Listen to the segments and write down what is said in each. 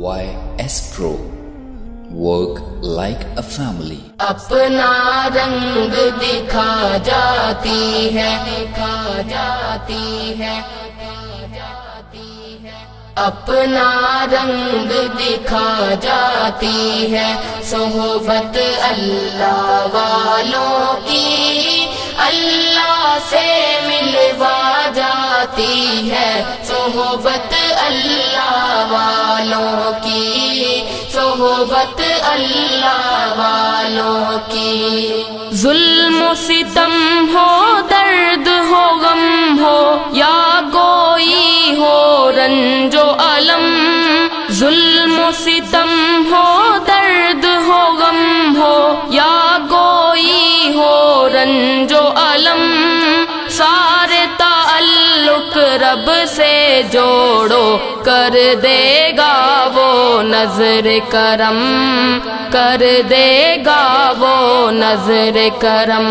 Why Astro? Work like a family. اپنا رنگ دکھا جاتی ہے، اپنا رنگ دکھا جاتی ہے، صحبت اللہ والوں کی اللہ سے ملوا جاتی ہے، صحبت اللہ والوں کی، صحبت اللہ والوں کی۔ ظلم و ستم ہو، درد ہو، غم ہو، یا کوئی ہو رنج و الم، ظلم و ستم ہو، درد ہو، غم ہو، یا کوئی ہو رنج و الم، سارے تعلق رب سے جوڑو، کر دے گا وہ نظر کرم، کر دے گا وہ نظر کرم۔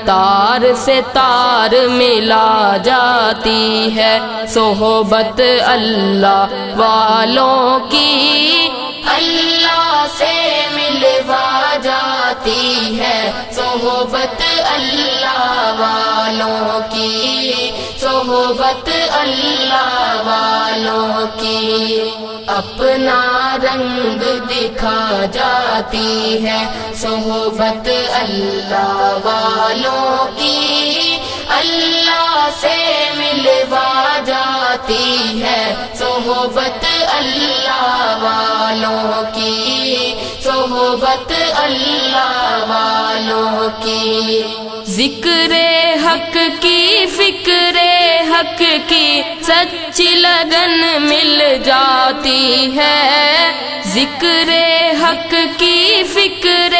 تار سے تار ملا جاتی ہے، صحبت اللہ والوں کی اللہ سے ملوا جاتی ہے، صحبت اللہ والوں کی، صحبت اللہ والوں کی۔ اپنا رنگ دکھا جاتی ہے، صحبت اللہ والوں کی اللہ سے ملوا جاتی ہے، صحبت اللہ والوں کی، صحبت اللہ والوں کی۔ ذکر حق کی، فکر حق کی سچی لگن مل جاتی ہے، ذکر حق کی، فکر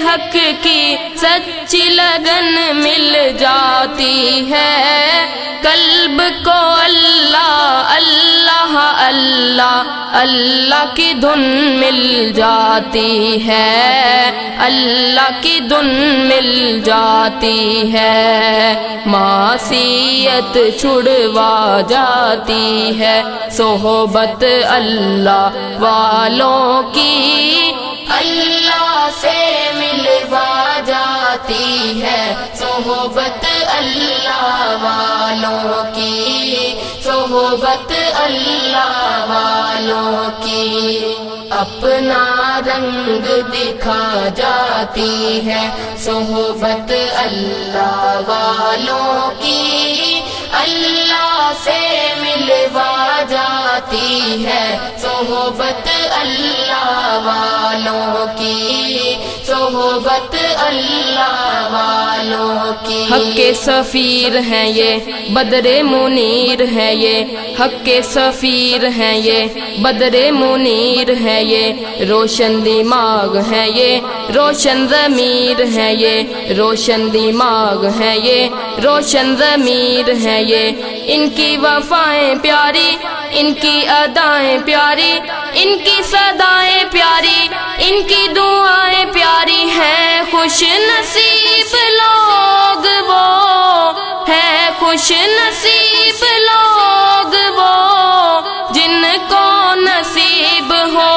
حق کی سچی لگن مل جاتی ہے، قلب کو اللہ اللہ اللہ اللہ کی دھن مل جاتی ہے، اللہ کی دھن مل جاتی ہے، معصیت چھڑوا جاتی ہے، صحبت اللہ والوں کی اللہ سے ملوا جاتی ہے، صحبت اللہ والوں کی، صحبت اللہ والوں کی۔ اپنا رنگ دکھا جاتی ہے، صحبت اللہ والوں کی اللہ سے ملوا جاتی ہے، صحبت اللہ والوں کی، صحبت اللہ والوں کی۔ حق کے سفیر ہیں یہ، بدر منیر ہے یہ، حق کے سفیر ہیں یہ، بدر منیر ہے یہ، روشن دماغ ہے یہ، روشن ضمیر ہے یہ، روشن دماغ ہے یہ، روشن ضمیر ہے یہ۔ ان کی وفائیں پیاری، ان کی ادائیں پیاری، ان کی صدائیں پیاری، ان کی دعائیں پیاری ہیں، خوش نصیب لوگ وہ ہیں، خوش نصیب لوگ وہ جن کو نصیب ہو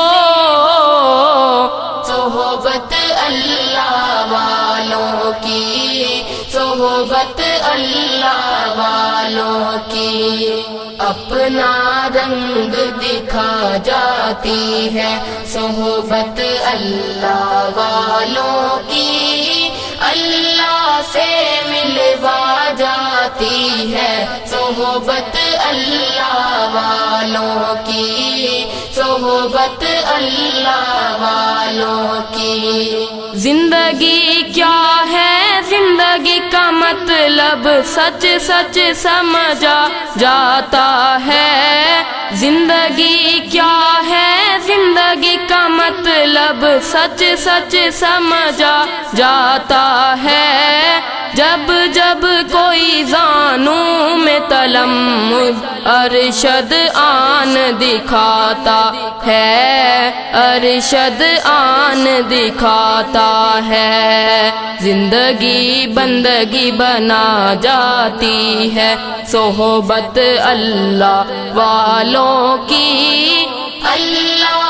صحبت اللہ والوں کی، صحبت اللہ والوں کی۔ اپنا رنگ دکھا جاتی ہے، صحبت اللہ والوں کی اللہ سے ملوا جاتی ہے، صحبت اللہ والوں کی، صحبت اللہ والوں کی۔ زندگی کیا ہے، زندگی کا مطلب سچ سچ سمجھا جاتا ہے، زندگی کیا ہے، زندگی کا مطلب سچ سچ سمجھا جاتا ہے، جب جب کوئی زانوں میں تلمذ ارشد آن دکھاتا ہے، ارشد آن دکھاتا ہے، زندگی بندگی بنا جاتی ہے، صحبت اللہ والوں کی اللہ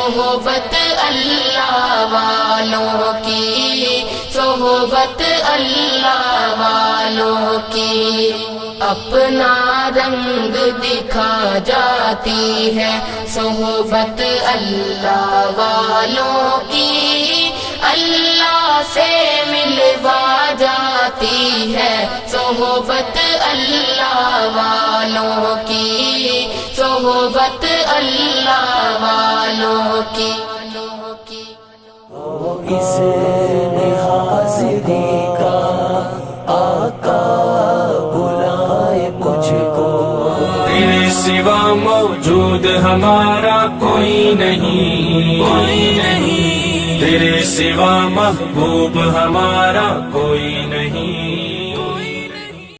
صحبت اللہ والوں کی، صحبت اللہ والوں کی اپنا رنگ دکھا جاتی ہے، صحبت اللہ والوں کی اللہ سے ملوا جاتی ہے، صحبت اللہ والوں کی، صحبت اللہ والوں کی۔ اس لحاظ دیکھا آقا بلائے مجھ کو، تیرے سوا موجود ہمارا کوئی نہیں، کوئی نہیں، تیرے سوا محبوب ہمارا کوئی